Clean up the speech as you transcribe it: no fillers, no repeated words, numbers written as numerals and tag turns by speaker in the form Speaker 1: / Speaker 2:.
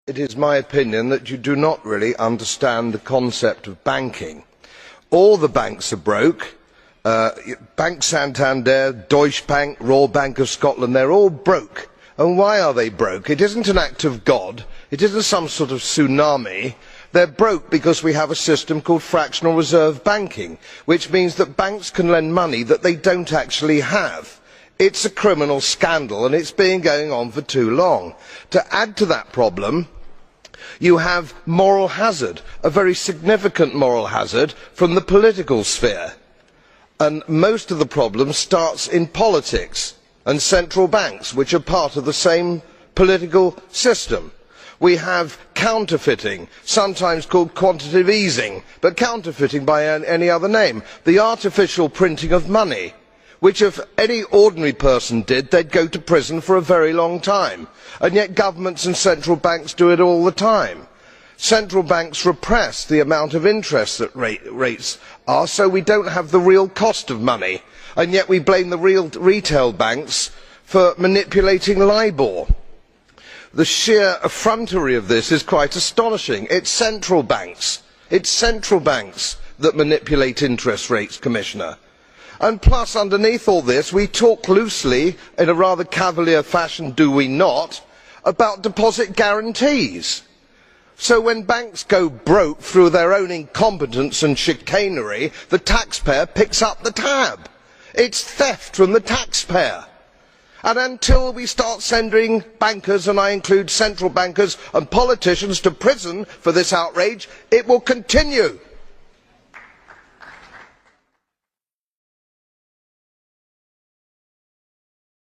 Speaker 1: It is my opinion that you do not really understand the concept of banking. All the banks are broke. Bank Santander, Deutsche Bank, Royal Bank of Scotland, they are all broke. And why are they broke? It isn't an act of God. It isn't some sort of tsunami. They are broke because we have a system called fractional reserve banking, which means that banks can lend money that they do not actually have. It is a criminal scandal and it has been going on for too long. To add to that problem, you have moral hazard, a very significant moral hazard from the political sphere. And most of the problem starts in politics and central banks, which are part of the same political system. We have counterfeiting, sometimes called quantitative easing, but counterfeiting by any other name. The artificial printing of money, which if any ordinary person did, they would go to prison for a very long time. And yet governments and central banks do it all the time. Central banks repress the amount of interest that rates are, so we do not have the real cost of money. And yet we blame the real retail banks for manipulating LIBOR. The sheer effrontery of this is quite astonishing. It is central banks that manipulate interest rates, Commissioner. And plus, underneath all this, we talk loosely, in a rather cavalier fashion, do we not, about deposit guarantees. So when banks go broke through their own incompetence and chicanery, the taxpayer picks up the tab. It is theft from the taxpayer. And until we start sending bankers, and I include central bankers and politicians, to prison for this outrage, it will continue.